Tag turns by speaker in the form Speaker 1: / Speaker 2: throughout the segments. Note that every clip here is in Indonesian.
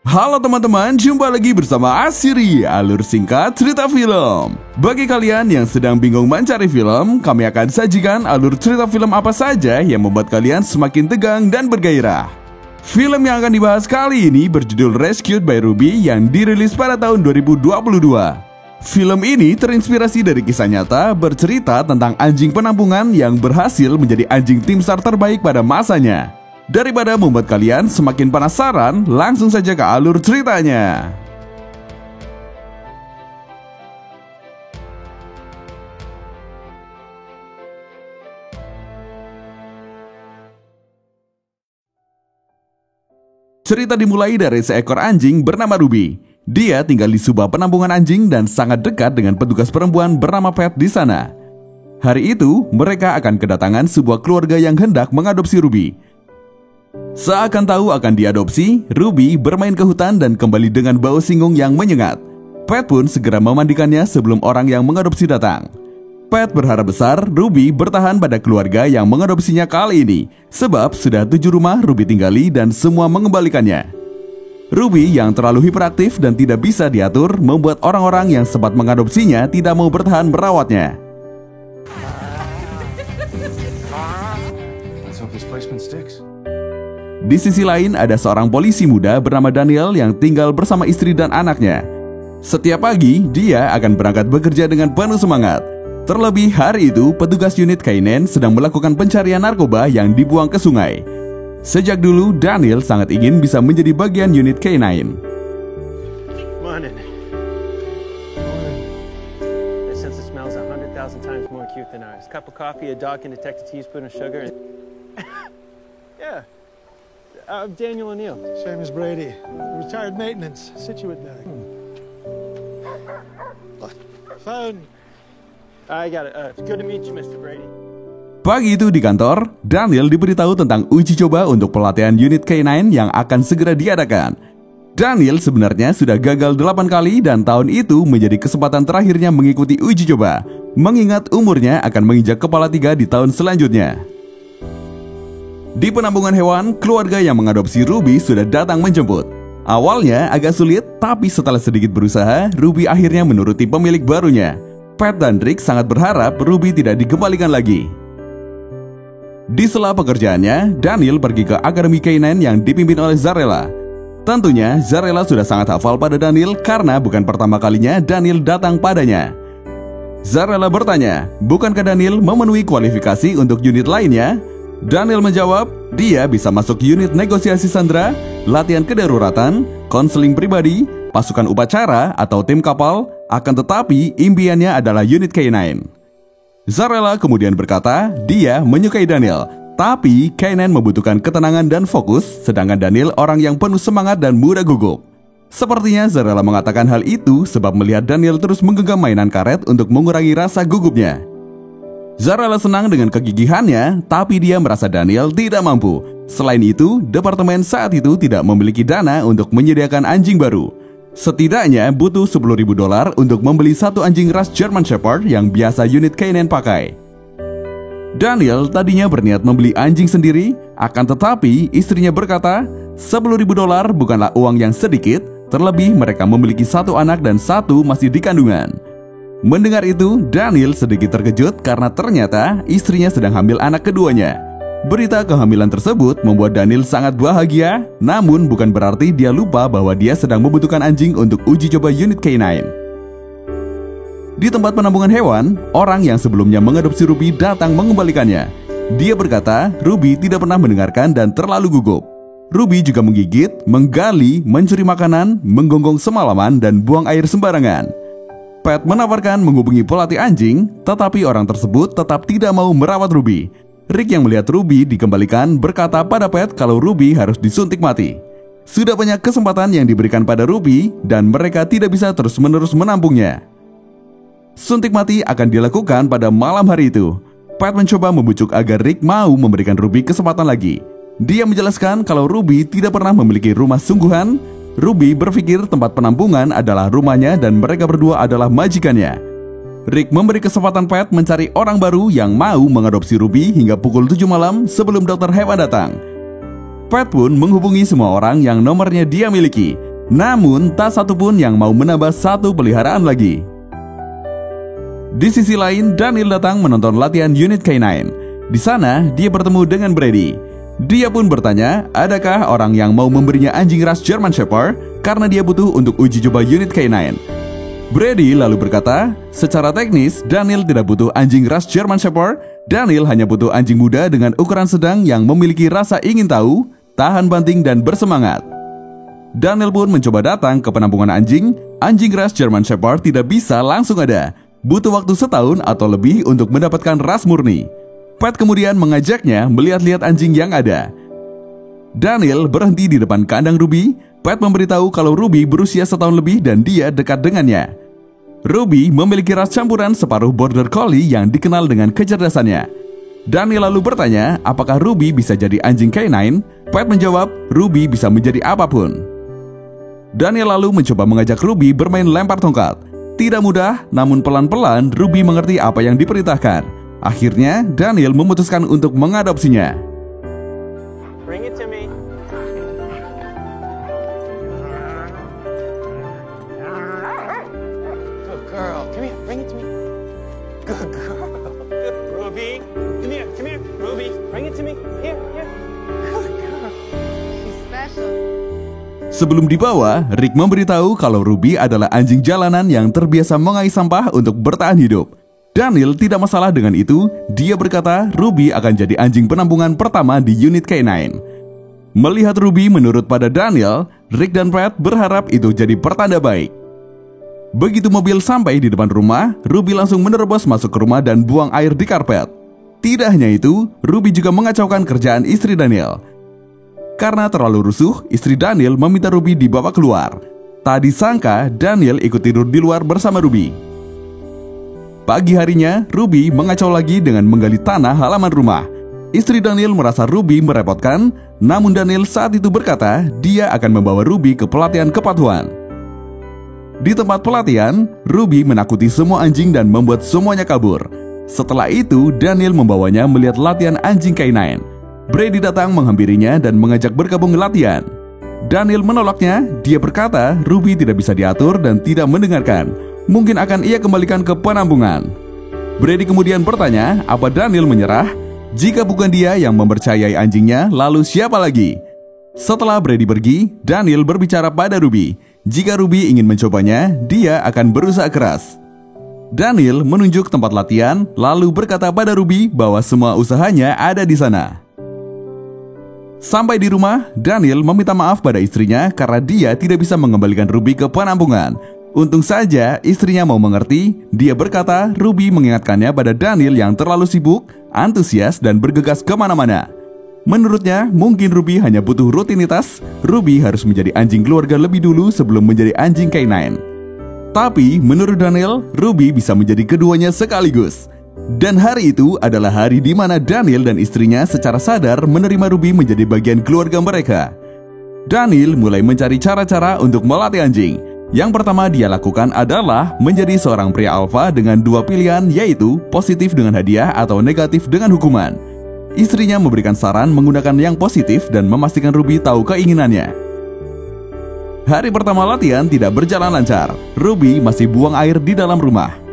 Speaker 1: Halo teman-teman, jumpa lagi bersama Asiri, alur singkat cerita film. Bagi kalian yang sedang bingung mencari film, kami akan sajikan alur cerita film apa saja yang membuat kalian semakin tegang dan bergairah. Film yang akan dibahas kali ini berjudul Rescued by Ruby yang dirilis pada tahun 2022. Film ini terinspirasi dari kisah nyata bercerita tentang anjing penampungan yang berhasil menjadi anjing tim SAR terbaik pada masanya. Daripada membuat kalian semakin penasaran, langsung saja ke alur ceritanya. Cerita dimulai dari seekor anjing bernama Ruby. Dia tinggal di sebuah penampungan anjing dan sangat dekat dengan petugas perempuan bernama Pat di sana. Hari itu, mereka akan kedatangan sebuah keluarga yang hendak mengadopsi Ruby. Seakan tahu akan diadopsi, Ruby bermain ke hutan dan kembali dengan bau singgung yang menyengat. Pat pun segera memandikannya sebelum orang yang mengadopsi datang. Pat berharap besar Ruby bertahan pada keluarga yang mengadopsinya kali ini, sebab sudah 7 rumah Ruby tinggali dan semua mengembalikannya. Ruby yang terlalu hiperaktif dan tidak bisa diatur membuat orang-orang yang sempat mengadopsinya tidak mau bertahan merawatnya. Di sisi lain ada seorang polisi muda bernama Daniel yang tinggal bersama istri dan anaknya. Setiap pagi dia akan berangkat bekerja dengan penuh semangat. Terlebih hari itu petugas unit K9 sedang melakukan pencarian narkoba yang dibuang ke sungai. Sejak dulu Daniel sangat ingin bisa menjadi bagian unit K9.
Speaker 2: Morning. This sense it smells 100,000 times more cute than ours. Cup of coffee, a dog can detect a teaspoon of sugar. Yeah. I'm Daniel O'Neill.
Speaker 3: Same as Brady. Retired maintenance. Situate guy. Phone.
Speaker 2: I got it. It's good to meet you, Mr. Brady.
Speaker 1: Pagi itu di kantor, Daniel diberitahu tentang uji coba untuk pelatihan unit K9 yang akan segera diadakan. Daniel sebenarnya sudah gagal 8 kali dan tahun itu menjadi kesempatan terakhirnya mengikuti uji coba, mengingat umurnya akan menginjak kepala 3 di tahun selanjutnya. Di penampungan hewan, keluarga yang mengadopsi Ruby sudah datang menjemput. Awalnya agak sulit, tapi setelah sedikit berusaha, Ruby akhirnya menuruti pemilik barunya. Pat dan Rick sangat berharap Ruby tidak dikembalikan lagi. Di sela pekerjaannya, Daniel pergi ke Akademi K9 yang dipimpin oleh Zarella. Tentunya, Zarella sudah sangat hafal pada Daniel karena bukan pertama kalinya Daniel datang padanya. Zarella bertanya, bukankah Daniel memenuhi kualifikasi untuk unit lainnya? Daniel menjawab, dia bisa masuk unit negosiasi sandera, latihan kedaruratan, konseling pribadi, pasukan upacara atau tim kapal, akan tetapi impiannya adalah unit K9. Zarella kemudian berkata, dia menyukai Daniel, tapi K9 membutuhkan ketenangan dan fokus, sedangkan Daniel orang yang penuh semangat dan mudah gugup. Sepertinya Zarella mengatakan hal itu sebab melihat Daniel terus menggenggam mainan karet untuk mengurangi rasa gugupnya. Zarella senang dengan kegigihannya, tapi dia merasa Daniel tidak mampu. Selain itu, departemen saat itu tidak memiliki dana untuk menyediakan anjing baru. Setidaknya butuh $10.000 untuk membeli satu anjing ras German Shepherd yang biasa unit K9 pakai. Daniel tadinya berniat membeli anjing sendiri, akan tetapi istrinya berkata, $10.000 bukanlah uang yang sedikit, terlebih mereka memiliki satu anak dan satu masih di kandungan. Mendengar itu, Daniel sedikit terkejut karena ternyata istrinya sedang hamil anak keduanya. Berita kehamilan tersebut membuat Daniel sangat bahagia, namun bukan berarti dia lupa bahwa dia sedang membutuhkan anjing untuk uji coba unit K9. Di tempat penampungan hewan, orang yang sebelumnya mengadopsi Ruby datang mengembalikannya. Dia berkata, Ruby tidak pernah mendengarkan dan terlalu gugup. Ruby juga menggigit, menggali, mencuri makanan, menggonggong semalaman, dan buang air sembarangan. Pat menawarkan menghubungi pelatih anjing, tetapi orang tersebut tetap tidak mau merawat Ruby. Rick yang melihat Ruby dikembalikan berkata pada Pat kalau Ruby harus disuntik mati. Sudah banyak kesempatan yang diberikan pada Ruby dan mereka tidak bisa terus-menerus menampungnya. Suntik mati akan dilakukan pada malam hari itu. Pat mencoba membujuk agar Rick mau memberikan Ruby kesempatan lagi. Dia menjelaskan kalau Ruby tidak pernah memiliki rumah sungguhan. Ruby berpikir tempat penampungan adalah rumahnya dan mereka berdua adalah majikannya. Rick memberi kesempatan Pat mencari orang baru yang mau mengadopsi Ruby hingga pukul 7 malam sebelum dokter hewan datang. Pat pun menghubungi semua orang yang nomornya dia miliki. Namun tak satupun yang mau menambah satu peliharaan lagi. Di sisi lain, Daniel datang menonton latihan unit K9. Di sana, dia bertemu dengan Brady. Dia pun bertanya, adakah orang yang mau memberinya anjing ras German Shepherd karena dia butuh untuk uji coba unit K9. Brady lalu berkata, secara teknis, Daniel tidak butuh anjing ras German Shepherd. Daniel hanya butuh anjing muda dengan ukuran sedang yang memiliki rasa ingin tahu, tahan banting, dan bersemangat. Daniel pun mencoba datang ke penampungan anjing. Anjing ras German Shepherd tidak bisa langsung ada. Butuh waktu setahun atau lebih untuk mendapatkan ras murni. Pat kemudian mengajaknya melihat-lihat anjing yang ada. Daniel berhenti di depan kandang Ruby. Pat memberitahu kalau Ruby berusia setahun lebih dan dia dekat dengannya. Ruby memiliki ras campuran separuh Border Collie yang dikenal dengan kecerdasannya. Daniel lalu bertanya apakah Ruby bisa jadi anjing K9. Pat menjawab Ruby bisa menjadi apapun. Daniel lalu mencoba mengajak Ruby bermain lempar tongkat. Tidak mudah, namun pelan-pelan Ruby mengerti apa yang diperintahkan. Akhirnya, Daniel memutuskan untuk mengadopsinya.
Speaker 2: Bring it to me. Good girl. Come here. Bring it to me. Good girl. Ruby. Come here. Ruby. Bring it to me. Here. Good girl.
Speaker 4: She's special.
Speaker 1: Sebelum dibawa, Rick memberitahu kalau Ruby adalah anjing jalanan yang terbiasa mengais sampah untuk bertahan hidup. Daniel tidak masalah dengan itu. Dia berkata Ruby akan jadi anjing penampungan pertama di unit K9. Melihat Ruby menurut pada Daniel, Rick dan Pat berharap itu jadi pertanda baik. Begitu mobil sampai di depan rumah, Ruby langsung menerobos masuk ke rumah dan buang air di karpet. Tidak hanya itu, Ruby juga mengacaukan kerjaan istri Daniel. Karena terlalu rusuh, istri Daniel meminta Ruby dibawa keluar. Tak disangka, Daniel ikut tidur di luar bersama Ruby. Pagi harinya, Ruby mengacau lagi dengan menggali tanah halaman rumah. Istri Daniel merasa Ruby merepotkan, namun Daniel saat itu berkata dia akan membawa Ruby ke pelatihan kepatuhan. Di tempat pelatihan, Ruby menakuti semua anjing dan membuat semuanya kabur. Setelah itu, Daniel membawanya melihat latihan anjing K9. Brady datang menghampirinya dan mengajak bergabung latihan. Daniel menolaknya. Dia berkata Ruby tidak bisa diatur dan tidak mendengarkan. Mungkin akan ia kembalikan ke penampungan. Brady kemudian bertanya apa Daniel menyerah. Jika bukan dia yang mempercayai anjingnya, lalu siapa lagi? Setelah Brady pergi, Daniel berbicara pada Ruby. Jika Ruby ingin mencobanya, dia akan berusaha keras. Daniel menunjuk tempat latihan, lalu berkata pada Ruby bahwa semua usahanya ada di sana. Sampai di rumah, Daniel meminta maaf pada istrinya karena dia tidak bisa mengembalikan Ruby ke penampungan. Untung saja istrinya mau mengerti. Dia berkata Ruby mengingatkannya pada Daniel yang terlalu sibuk, antusias, dan bergegas kemana-mana. Menurutnya, mungkin Ruby hanya butuh rutinitas. Ruby harus menjadi anjing keluarga lebih dulu sebelum menjadi anjing K9. Tapi menurut Daniel, Ruby bisa menjadi keduanya sekaligus. Dan hari itu adalah hari di mana Daniel dan istrinya secara sadar menerima Ruby menjadi bagian keluarga mereka. Daniel mulai mencari cara-cara untuk melatih anjing. Yang pertama dia lakukan adalah menjadi seorang pria alfa dengan dua pilihan, yaitu positif dengan hadiah atau negatif dengan hukuman. Istrinya memberikan saran menggunakan yang positif dan memastikan Ruby tahu keinginannya. Hari pertama latihan tidak berjalan lancar. Ruby masih buang air di dalam rumah.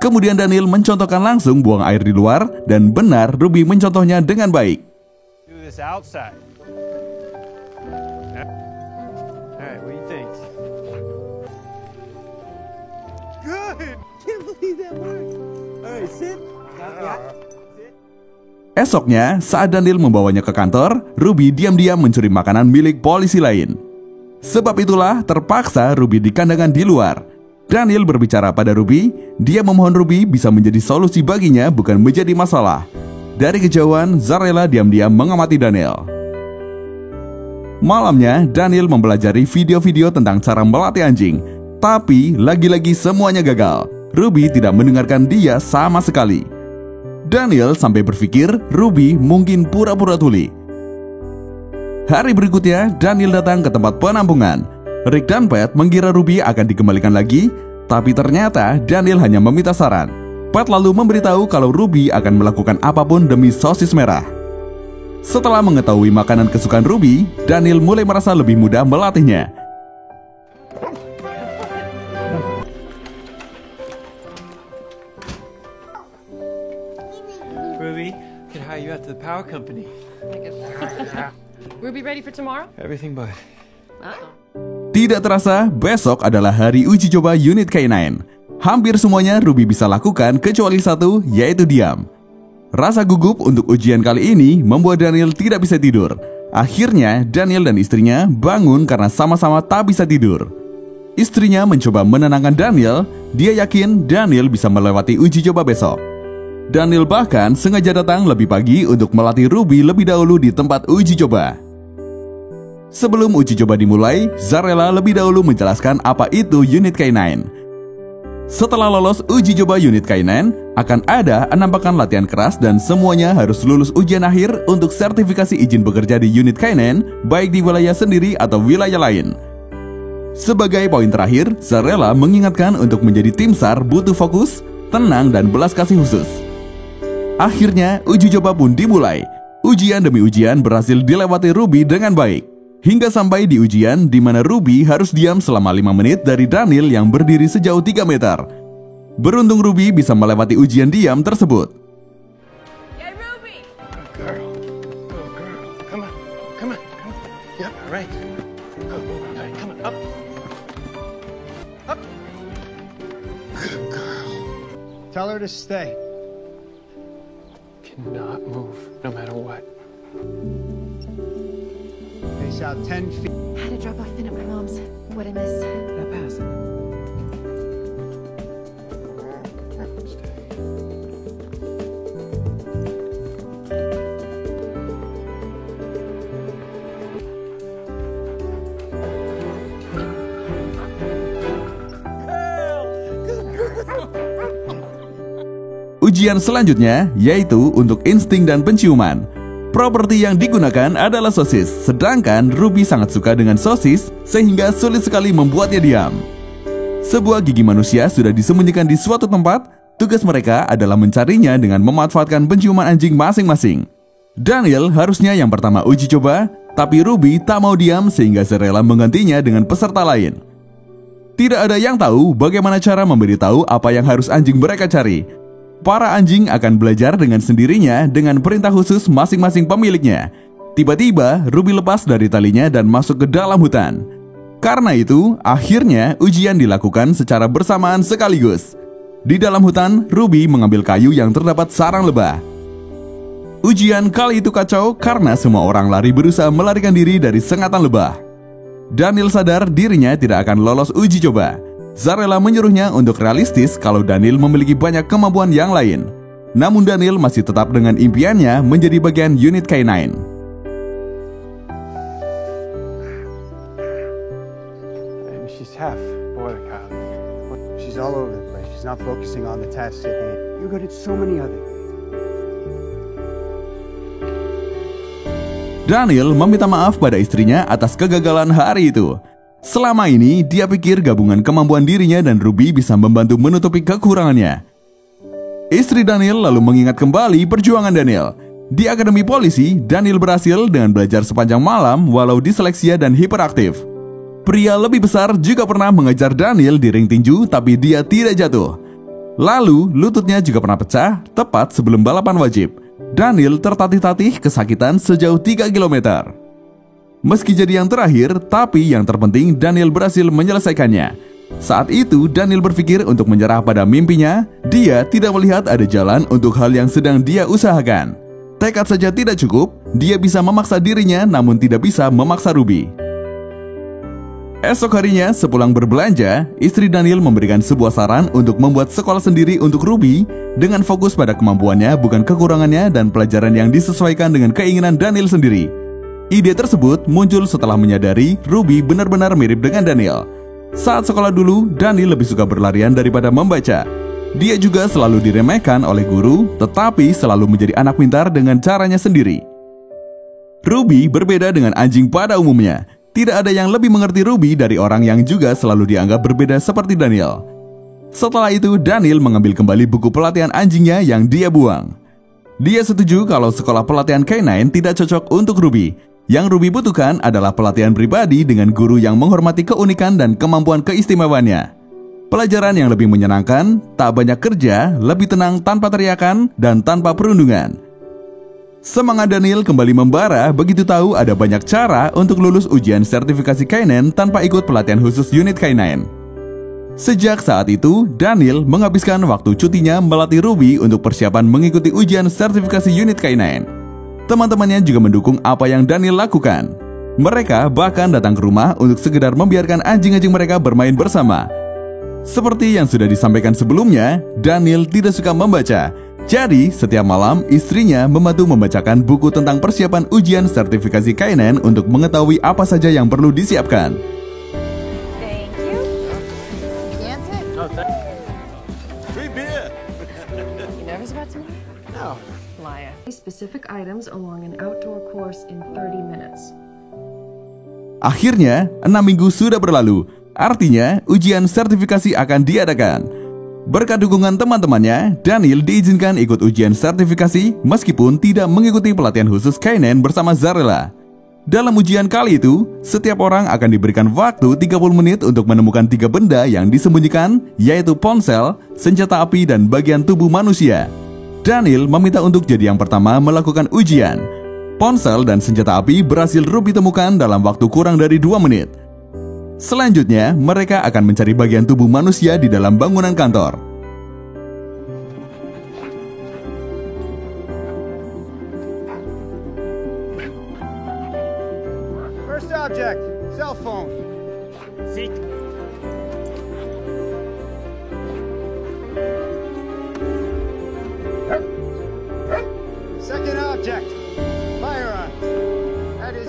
Speaker 1: Kemudian Daniel mencontohkan langsung buang air di luar, dan benar Ruby mencontohnya dengan baik.
Speaker 2: Do this outside. Alright, what do you think? Good! Can't believe that worked. Alright, sit. Sit.
Speaker 1: Esoknya, saat Daniel membawanya ke kantor, Ruby diam-diam mencuri makanan milik polisi lain. Sebab itulah terpaksa Ruby dikandangkan di luar. Daniel berbicara pada Ruby. Dia memohon Ruby bisa menjadi solusi baginya, bukan menjadi masalah. Dari kejauhan, Zarella diam-diam mengamati Daniel. Malamnya, Daniel mempelajari video-video tentang cara melatih anjing. Tapi, lagi-lagi semuanya gagal. Ruby tidak mendengarkan dia sama sekali. Daniel sampai berpikir Ruby mungkin pura-pura tuli. Hari berikutnya, Daniel datang ke tempat penampungan. Rick dan Pat mengira Ruby akan dikembalikan lagi, tapi ternyata Daniel hanya meminta saran. Pat lalu memberitahu kalau Ruby akan melakukan apapun demi sosis merah. Setelah mengetahui makanan kesukaan Ruby, Daniel mulai merasa lebih mudah melatihnya.
Speaker 2: got to the power company.
Speaker 4: Ruby ready for tomorrow?
Speaker 2: Everything but.
Speaker 1: Tidak terasa, besok adalah hari uji coba unit K9. Hampir semuanya Ruby bisa lakukan kecuali satu, yaitu diam. Rasa gugup untuk ujian kali ini membuat Daniel tidak bisa tidur. Akhirnya, Daniel dan istrinya bangun karena sama-sama tak bisa tidur. Istrinya mencoba menenangkan Daniel. Dia yakin Daniel bisa melewati uji coba besok. Daniel bahkan sengaja datang lebih pagi untuk melatih Ruby lebih dahulu di tempat uji coba. Sebelum uji coba dimulai, Zarella lebih dahulu menjelaskan apa itu unit K9. Setelah lolos uji coba unit K9, akan ada 6 pekan latihan keras dan semuanya harus lulus ujian akhir untuk sertifikasi izin bekerja di unit K9, baik di wilayah sendiri atau wilayah lain. Sebagai poin terakhir, Zarella mengingatkan untuk menjadi tim SAR butuh fokus, tenang, dan belas kasih khusus. Akhirnya, uji coba pun dimulai. Ujian demi ujian berhasil dilewati Ruby dengan baik. Hingga sampai di ujian di mana Ruby harus diam selama 5 menit dari Daniel yang berdiri sejauh 3 meter. Beruntung Ruby bisa melewati ujian diam tersebut.
Speaker 4: Yay, Ruby!
Speaker 2: Good girl. Good girl. Come on. Come on. Come on. Yep, all right. Go. All right, come on. Up. Up. Good girl.
Speaker 3: Tell her to stay.
Speaker 2: Cannot move, no matter what.
Speaker 3: Face out 10 feet.
Speaker 5: Had to drop off Finn at my mom's. What'd I miss?
Speaker 2: That pass.
Speaker 1: Ujian selanjutnya yaitu untuk insting dan penciuman. Properti yang digunakan adalah sosis, sedangkan Ruby sangat suka dengan sosis sehingga sulit sekali membuatnya diam. Sebuah gigi manusia sudah disembunyikan di suatu tempat, tugas mereka adalah mencarinya dengan memanfaatkan penciuman anjing masing-masing. Daniel harusnya yang pertama uji coba, tapi Ruby tak mau diam sehingga Zarella menggantinya dengan peserta lain. Tidak ada yang tahu bagaimana cara memberitahu apa yang harus anjing mereka cari. Para anjing akan belajar dengan sendirinya dengan perintah khusus masing-masing pemiliknya. Tiba-tiba, Ruby lepas dari talinya dan masuk ke dalam hutan. Karena itu, akhirnya ujian dilakukan secara bersamaan sekaligus. Di dalam hutan, Ruby mengambil kayu yang terdapat sarang lebah. Ujian kali itu kacau karena semua orang lari berusaha melarikan diri dari sengatan lebah. Daniel sadar dirinya tidak akan lolos uji coba. Zarella menyuruhnya untuk realistis kalau Daniel memiliki banyak kemampuan yang lain. Namun Daniel masih tetap dengan impiannya menjadi bagian unit K9.
Speaker 2: She's half boy, Kyle.
Speaker 6: She's all over the place. She's not focusing on the task at hand. You're good at so many others.
Speaker 1: Daniel meminta maaf pada istrinya atas kegagalan hari itu. Selama ini, dia pikir gabungan kemampuan dirinya dan Ruby bisa membantu menutupi kekurangannya. Istri Daniel lalu mengingat kembali perjuangan Daniel. Di akademi polisi, Daniel berhasil dengan belajar sepanjang malam walau disleksia dan hiperaktif. Pria lebih besar juga pernah mengejar Daniel di ring tinju, tapi dia tidak jatuh. Lalu, lututnya juga pernah pecah tepat sebelum balapan wajib. Daniel tertatih-tatih kesakitan sejauh 3 km. Meski jadi yang terakhir, tapi yang terpenting Daniel berhasil menyelesaikannya. Saat itu Daniel berpikir untuk menyerah pada mimpinya. Dia tidak melihat ada jalan untuk hal yang sedang dia usahakan. Tekad saja tidak cukup, dia bisa memaksa dirinya namun tidak bisa memaksa Ruby. Esok harinya sepulang berbelanja, istri Daniel memberikan sebuah saran untuk membuat sekolah sendiri untuk Ruby dengan fokus pada kemampuannya bukan kekurangannya dan pelajaran yang disesuaikan dengan keinginan Daniel sendiri. Ide tersebut muncul setelah menyadari Ruby benar-benar mirip dengan Daniel. Saat sekolah dulu, Daniel lebih suka berlarian daripada membaca. Dia juga selalu diremehkan oleh guru, tetapi selalu menjadi anak pintar dengan caranya sendiri. Ruby berbeda dengan anjing pada umumnya. Tidak ada yang lebih mengerti Ruby dari orang yang juga selalu dianggap berbeda seperti Daniel. Setelah itu, Daniel mengambil kembali buku pelatihan anjingnya yang dia buang. Dia setuju kalau sekolah pelatihan K9 tidak cocok untuk Ruby. Yang Ruby butuhkan adalah pelatihan pribadi dengan guru yang menghormati keunikan dan kemampuan keistimewaannya. Pelajaran yang lebih menyenangkan, tak banyak kerja, lebih tenang tanpa teriakan, dan tanpa perundungan. Semangat Daniel kembali membara begitu tahu ada banyak cara untuk lulus ujian sertifikasi K9 tanpa ikut pelatihan khusus unit K9. Sejak saat itu, Daniel menghabiskan waktu cutinya melatih Ruby untuk persiapan mengikuti ujian sertifikasi unit K9. Teman-temannya juga mendukung apa yang Daniel lakukan. Mereka bahkan datang ke rumah untuk sekedar membiarkan anjing-anjing mereka bermain bersama. Seperti yang sudah disampaikan sebelumnya, Daniel tidak suka membaca. Jadi, setiap malam istrinya membantu membacakan buku tentang persiapan ujian sertifikasi K9 untuk mengetahui apa saja yang perlu disiapkan.
Speaker 4: Thank you.
Speaker 5: Dance it?
Speaker 2: Oh, free beer.
Speaker 4: You nervous about tomorrow?
Speaker 2: No.
Speaker 4: Liar. Specific items along an outdoor course in 30 minutes.
Speaker 1: Akhirnya, 6 minggu sudah berlalu. Artinya, ujian sertifikasi akan diadakan. Berkat dukungan teman-temannya, Daniel diizinkan ikut ujian sertifikasi meskipun tidak mengikuti pelatihan khusus K9 bersama Zarela. Dalam ujian kali itu, setiap orang akan diberikan waktu 30 menit untuk menemukan 3 benda yang disembunyikan, yaitu ponsel, senjata api, dan bagian tubuh manusia. Daniel meminta untuk jadi yang pertama melakukan ujian. Ponsel dan senjata api berhasil Ruby temukan dalam waktu kurang dari 2 menit. Selanjutnya, mereka akan mencari bagian tubuh manusia di dalam bangunan kantor.
Speaker 6: First object, cell phone.
Speaker 2: Zeke.
Speaker 6: Second object, firearm. That is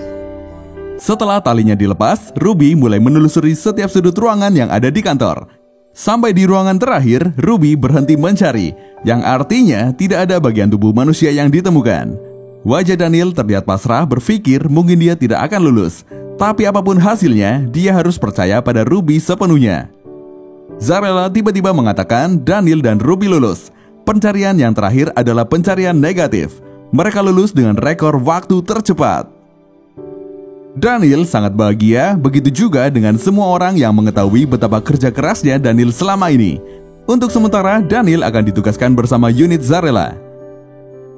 Speaker 1: Setelah talinya dilepas, Ruby mulai menelusuri setiap sudut ruangan yang ada di kantor. Sampai di ruangan terakhir, Ruby berhenti mencari, yang artinya tidak ada bagian tubuh manusia yang ditemukan. Wajah Daniel terlihat pasrah berpikir mungkin dia tidak akan lulus. Tapi apapun hasilnya, dia harus percaya pada Ruby sepenuhnya. Zarela tiba-tiba mengatakan Daniel dan Ruby lulus. Pencarian yang terakhir adalah pencarian negatif. Mereka lulus dengan rekor waktu tercepat. Daniel sangat bahagia, begitu juga dengan semua orang yang mengetahui betapa kerja kerasnya Daniel selama ini. Untuk sementara, Daniel akan ditugaskan bersama unit Zarela.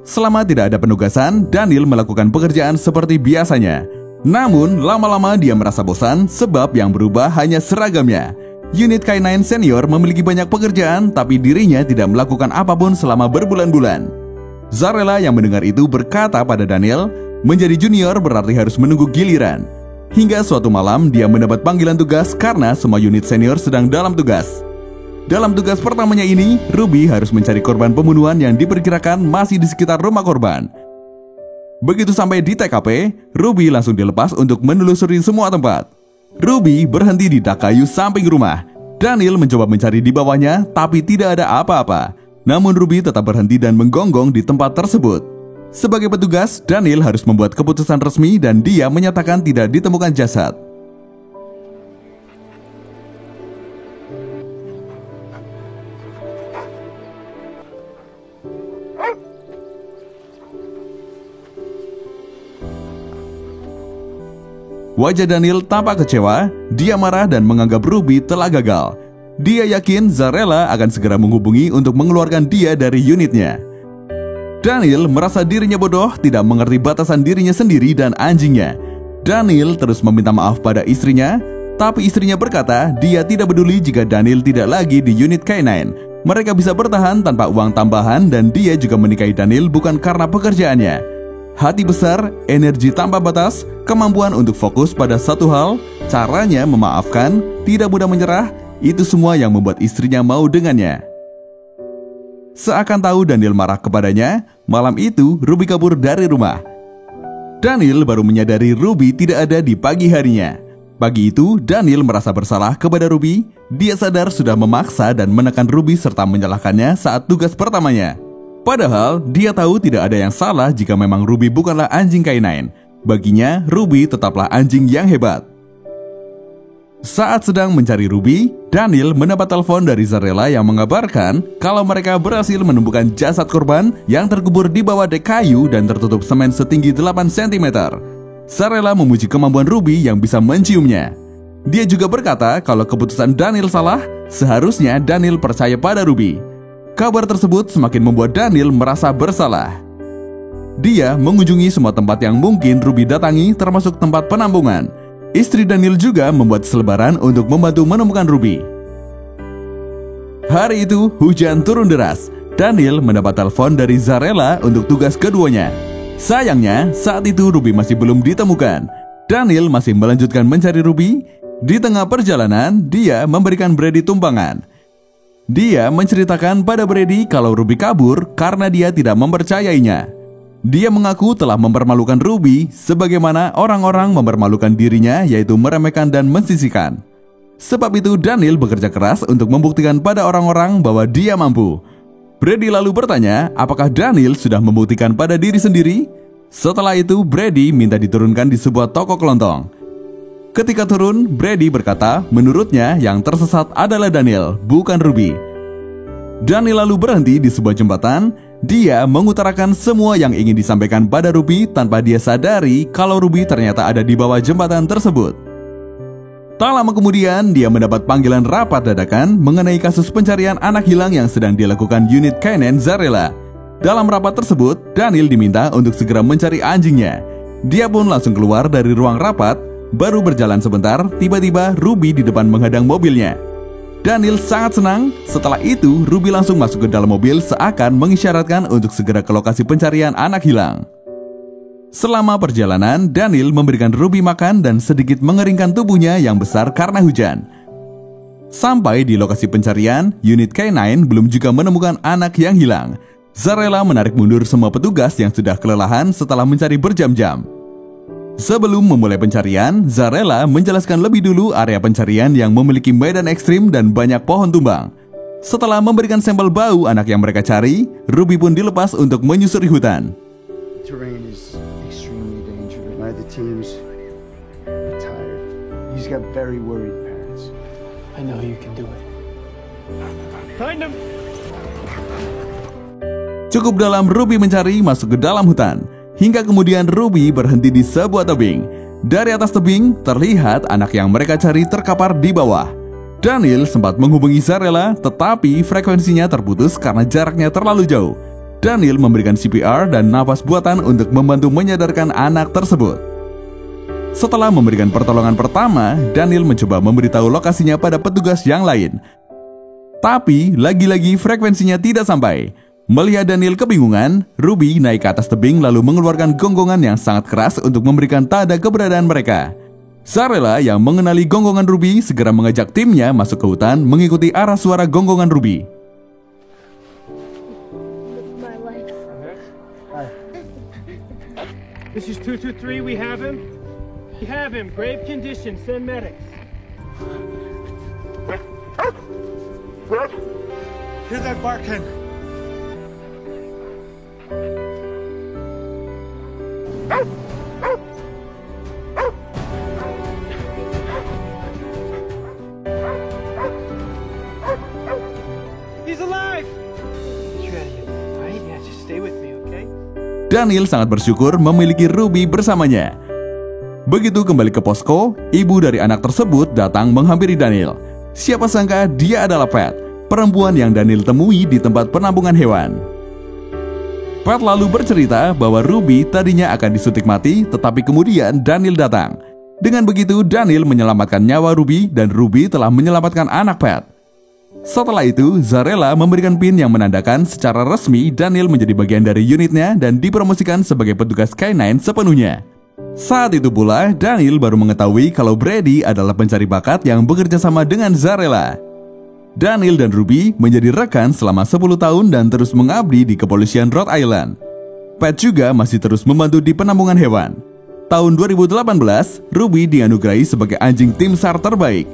Speaker 1: Selama tidak ada penugasan, Daniel melakukan pekerjaan seperti biasanya. Namun, lama-lama dia merasa bosan sebab yang berubah hanya seragamnya. Unit K9 senior memiliki banyak pekerjaan, tapi dirinya tidak melakukan apapun selama berbulan-bulan. Zarela yang mendengar itu berkata pada Daniel, menjadi junior berarti harus menunggu giliran. Hingga suatu malam dia mendapat panggilan tugas karena semua unit senior sedang dalam tugas. Dalam tugas pertamanya ini, Ruby harus mencari korban pembunuhan yang diperkirakan masih di sekitar rumah korban. Begitu sampai di TKP, Ruby langsung dilepas untuk menelusuri semua tempat. Ruby berhenti di dak kayu samping rumah. Daniel mencoba mencari di bawahnya, tapi tidak ada apa-apa. Namun Ruby tetap berhenti dan menggonggong di tempat tersebut. Sebagai petugas, Daniel harus membuat keputusan resmi dan dia menyatakan tidak ditemukan jasad. Wajah Daniel tampak kecewa, dia marah dan menganggap Ruby telah gagal. Dia yakin Zarela akan segera menghubungi untuk mengeluarkan dia dari unitnya. Daniel merasa dirinya bodoh, tidak mengerti batasan dirinya sendiri dan anjingnya. Daniel terus meminta maaf pada istrinya, tapi istrinya berkata dia tidak peduli jika Daniel tidak lagi di unit K9. Mereka bisa bertahan tanpa uang tambahan dan dia juga menikahi Daniel bukan karena pekerjaannya. Hati besar, energi tanpa batas, kemampuan untuk fokus pada satu hal, caranya memaafkan, tidak mudah menyerah, itu semua yang membuat istrinya mau dengannya. Seakan tahu Daniel marah kepadanya, malam itu Ruby kabur dari rumah. Daniel baru menyadari Ruby tidak ada di pagi harinya. Pagi itu, Daniel merasa bersalah kepada Ruby. Dia sadar sudah memaksa dan menekan Ruby serta menyalahkannya saat tugas pertamanya. Padahal, dia tahu tidak ada yang salah jika memang Ruby bukanlah anjing K9. Baginya, Ruby tetaplah anjing yang hebat. Saat sedang mencari Ruby, Daniel mendapat telepon dari Zarela yang mengabarkan kalau mereka berhasil menemukan jasad korban yang terkubur di bawah dek kayu dan tertutup semen setinggi 8 cm. Zarela memuji kemampuan Ruby yang bisa menciumnya. Dia juga berkata kalau keputusan Daniel salah, seharusnya Daniel percaya pada Ruby. Kabar tersebut semakin membuat Daniel merasa bersalah. Dia mengunjungi semua tempat yang mungkin Ruby datangi, termasuk tempat penampungan. Istri Daniel juga membuat selebaran untuk membantu menemukan Ruby. Hari itu, hujan turun deras. Daniel mendapat telepon dari Zarela untuk tugas keduanya. Sayangnya, saat itu Ruby masih belum ditemukan. Daniel masih melanjutkan mencari Ruby. Di tengah perjalanan, dia memberikan Brady tumpangan. Dia menceritakan pada Brady kalau Ruby kabur karena dia tidak mempercayainya. Dia mengaku telah mempermalukan Ruby sebagaimana orang-orang mempermalukan dirinya, yaitu meremehkan dan mensisihkan. Sebab itu Daniel bekerja keras untuk membuktikan pada orang-orang bahwa dia mampu. Brady lalu bertanya apakah Daniel sudah membuktikan pada diri sendiri. Setelah itu Brady minta diturunkan di sebuah toko kelontong. Ketika turun, Brady berkata menurutnya yang tersesat adalah Daniel, bukan Ruby. Daniel lalu berhenti di sebuah jembatan. Dia mengutarakan semua yang ingin disampaikan pada Ruby tanpa dia sadari kalau Ruby ternyata ada di bawah jembatan tersebut. Tak lama kemudian, dia mendapat panggilan rapat dadakan mengenai kasus pencarian anak hilang yang sedang dilakukan unit K9 Zarela. Dalam rapat tersebut, Daniel diminta untuk segera mencari anjingnya. Dia pun langsung keluar dari ruang rapat, baru berjalan sebentar, tiba-tiba Ruby di depan menghadang mobilnya. Daniel sangat senang. Setelah itu, Ruby langsung masuk ke dalam mobil seakan mengisyaratkan untuk segera ke lokasi pencarian anak hilang. Selama perjalanan, Daniel memberikan Ruby makan dan sedikit mengeringkan tubuhnya yang besar karena hujan. Sampai di lokasi pencarian, unit K9 belum juga menemukan anak yang hilang. Zarela menarik mundur semua petugas yang sudah kelelahan setelah mencari berjam-jam. Sebelum memulai pencarian, Zarela menjelaskan lebih dulu area pencarian yang memiliki medan ekstrim dan banyak pohon tumbang. Setelah memberikan sampel bau anak yang mereka cari, Ruby pun dilepas untuk menyusuri hutan.
Speaker 6: Terrain is extremely dangerous. One of the teams retired. He's got very worried parents.
Speaker 3: I know you can do it. Find him!
Speaker 1: Cukup dalam Ruby mencari masuk ke dalam hutan, hingga kemudian Ruby berhenti di sebuah tebing. Dari atas tebing, terlihat anak yang mereka cari terkapar di bawah. Daniel sempat menghubungi Zarela, tetapi frekuensinya terputus karena jaraknya terlalu jauh. Daniel memberikan CPR dan nafas buatan untuk membantu menyadarkan anak tersebut. Setelah memberikan pertolongan pertama, Daniel mencoba memberitahu lokasinya pada petugas yang lain. Tapi, lagi-lagi frekuensinya tidak sampai. Melihat Daniel kebingungan, Ruby naik ke atas tebing lalu mengeluarkan gonggongan yang sangat keras untuk memberikan tanda keberadaan mereka. Zarela yang mengenali gonggongan Ruby segera mengajak timnya masuk ke hutan mengikuti arah suara gonggongan Ruby.
Speaker 3: This is 223, we have him. We have him, grave condition, send medics.
Speaker 2: Hear that barking?
Speaker 3: He's alive! Get ready, right? Yeah, just stay with me, okay?
Speaker 1: Daniel sangat bersyukur memiliki Ruby bersamanya. Begitu kembali ke posko, ibu dari anak tersebut datang menghampiri Daniel. Siapa sangka dia adalah Pat, perempuan yang Daniel temui di tempat penampungan hewan. Pat lalu bercerita bahwa Ruby tadinya akan disuntik mati, tetapi kemudian Daniel datang. Dengan begitu, Daniel menyelamatkan nyawa Ruby dan Ruby telah menyelamatkan anak Pat. Setelah itu, Zarela memberikan pin yang menandakan secara resmi Daniel menjadi bagian dari unitnya dan dipromosikan sebagai petugas K9 sepenuhnya. Saat itu pula, Daniel baru mengetahui kalau Brady adalah pencari bakat yang bekerja sama dengan Zarela. Daniel dan Ruby menjadi rekan selama 10 tahun dan terus mengabdi di kepolisian Rhode Island. Pat juga masih terus membantu di penampungan hewan. Tahun 2018, Ruby dianugerahi sebagai anjing tim SAR terbaik.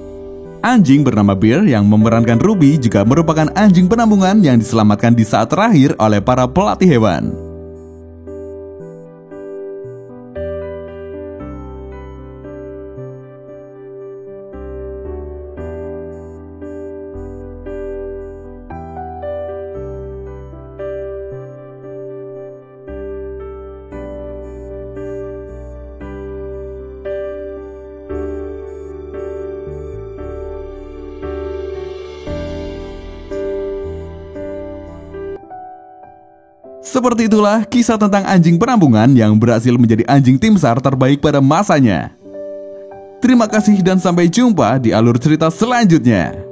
Speaker 1: Anjing bernama Bear yang memerankan Ruby juga merupakan anjing penampungan yang diselamatkan di saat terakhir oleh para pelatih hewan. Seperti itulah kisah tentang anjing penampungan yang berhasil menjadi anjing tim SAR terbaik pada masanya. Terima kasih dan sampai jumpa di alur cerita selanjutnya.